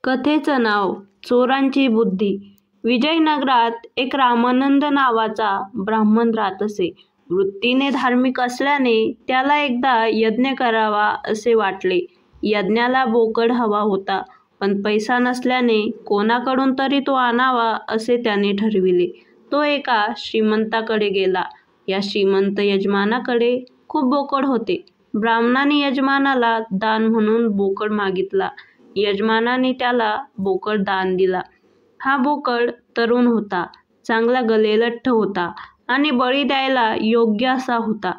कथेचं नाव चोरांची बुद्धी. विजयनगरात एक रामानंद नावाचा ब्राह्मण राहत असे. वृत्तीने धार्मिक असल्याने त्याला एकदा यज्ञ करावा असे वाटले. यज्ञाला बोकड हवा होता, पण पैसा नसल्याने कोणाकडून तरी तो आणावा असे त्याने ठरविले. तो एका श्रीमंताकडे गेला. या श्रीमंत यजमानाकडे खूप बोकड होते. ब्राह्मणाने यजमानाला दान म्हणून बोकड मागितला. यजमानाने त्याला बोकड दान दिला. हा बोकड तरुण होता, चांगला गलेलठ्ठ होता आणि बळी द्यायला योग्य असा होता.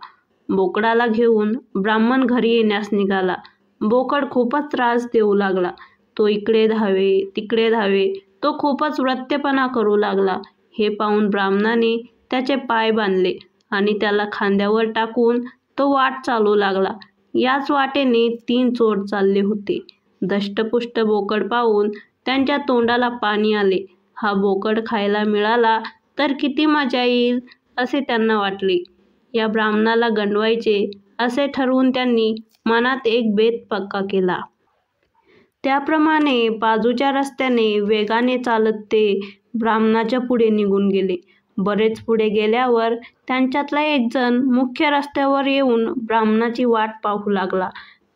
बोकडाला घेऊन ब्राह्मण घरी येण्यास निघाला. बोकड खूपच त्रास देऊ लागला. तो इकडे धावे, तिकडे धावे. तो खूपच वृत्यपणा करू लागला. हे पाहून ब्राह्मणाने त्याचे पाय बांधले आणि त्याला खांद्यावर टाकून तो वाट चालू लागला. याच वाटेने 3 चोर चालले होते. दष्टपुष्ट बोकड पाहून त्यांच्या तोंडाला पाणी आले. हा बोकड खायला मिळाला तर किती मजा येईल असे त्यांना वाटले. या ब्राह्मणाला गंडवायचे असे ठरवून त्यांनी मनात एक बेत पक्का केला. त्याप्रमाणे बाजूच्या रस्त्याने वेगाने चालत ते ब्राह्मणाच्या पुढे निघून गेले. बरेच पुढे गेल्यावर त्यांच्यातला एक जण मुख्य रस्त्यावर येऊन ब्राह्मणाची वाट पाहू लागला.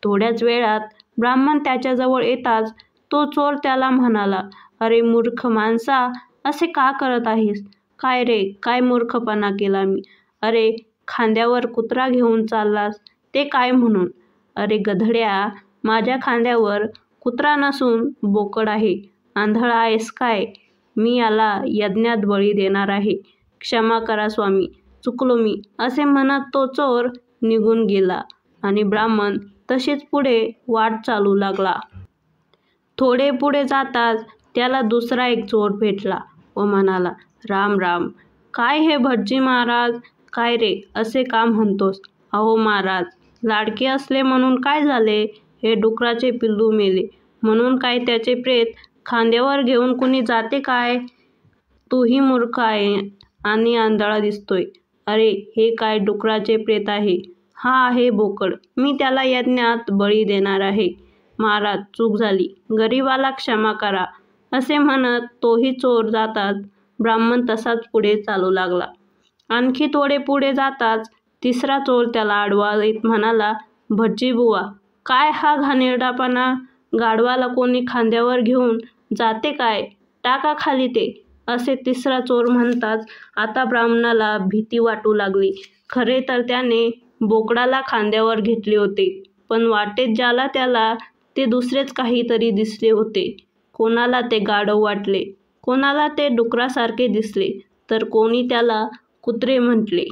थोड्याच वेळात ब्राह्मण त्याच्याजवळ येताच तो चोर त्याला म्हणाला, "अरे मूर्ख माणसा, असे का करत आहेस? काय रे, काय मूर्खपणा केला मी? अरे, खांद्यावर कुत्रा घेऊन चाललास ते काय म्हणून? अरे गधड्या, माझ्या खांद्यावर कुत्रा नसून बोकड आहे. आंधळा आहेस काय? मी याला यज्ञात बळी देणार आहे. क्षमा करा स्वामी, चुकलो मी," असे म्हणत तो चोर निघून गेला आणि ब्राह्मण तशीच पुढे वाट चालू लागला. थोडे पुढे जाताच त्याला दुसरा एक चोर भेटला व म्हणाला, "राम राम. काय हे भटजी महाराज, काय रे असे का म्हणतोस? अहो महाराज, लाडके असले म्हणून काय झाले? हे डुकराचे पिल्लू मेले म्हणून काय त्याचे प्रेत खांद्यावर घेऊन कुणी जाते काय? तूही मूर्ख आहे आणि आंधळा दिसतोय. अरे, हे काय डुकराचे प्रेत आहे? हा आहे बोकड. मी त्याला यज्ञात बळी देणार आहे. महाराज, चूक झाली. गरिबाला क्षमा करा," असे म्हणत तोही चोर जाताच ब्राह्मण तसाच पुढे चालू लागला. आणखी थोडे पुढे जाताच तिसरा चोर त्याला आडवा येत म्हणाला, "भटजी बुवा, काय हा घाणेरडापणा? गाढवाला कोणी खांद्यावर घेऊन जाते काय? टाका खाली ते," असे तिसरा चोर म्हणताच आता ब्राह्मणाला भीती वाटू लागली. खरे तर त्याने बोकडाला खांद्यावर घेतले होते, पण वाटेत ज्याला त्याला ते दुसरेच काहीतरी दिसले होते. कोणाला ते गाढव वाटले, कोणाला ते डुकरासारखे दिसले, तर कोणी त्याला कुत्रे म्हटले.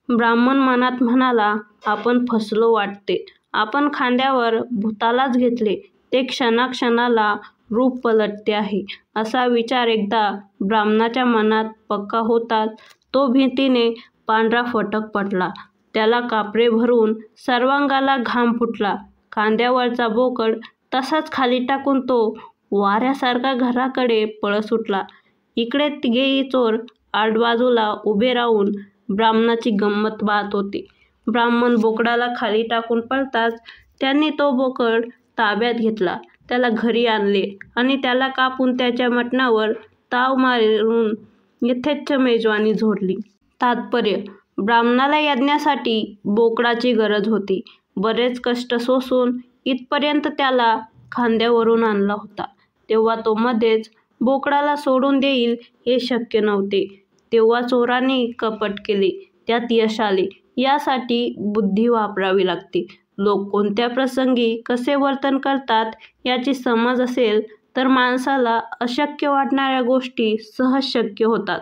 ब्राह्मण मनात म्हणाला, आपण फसलो वाटते. आपण खांद्यावर भुतालाच घेतले. ते क्षणाक्षणाला रूप पलटते आहे. असा विचार एकदा ब्राह्मणाच्या मनात पक्का होताच तो भीतीने पांढरा फटक पडला. त्याला कापरे भरून सर्वांगाला घाम फुटला. खांद्यावरचा बोकड तसाच खाली टाकून तो वाऱ्यासारखा घराकडे पळत सुटला. इकडे तिघेही चोर आडबाजूला उभे राहून ब्राह्मणाची गंमत पाहत होते. ब्राह्मण बोकडाला खाली टाकून पळताच त्यांनी तो बोकड ताब्यात घेतला. त्याला घरी आणले आणि त्याला कापून त्याच्या मटणावर ताव मारून यथेच्छ मेजवानी झोडली. तात्पर्य: ब्राह्मणाला यज्ञासाठी बोकडाची गरज होती. बरेच कष्ट सोसून इथपर्यंत त्याला खांद्यावरून आणला होता. तेव्हा तो मध्येच बोकडाला सोडून देईल हे शक्य नव्हते. तेव्हा चोराने कपट केले. त्यात यश आले. यासाठी बुद्धी वापरावी लागते. लोक कोणत्या प्रसंगी कसे वर्तन करतात याची समज असेल तर माणसाला अशक्य वाटणाऱ्या गोष्टी सहज शक्य होतात.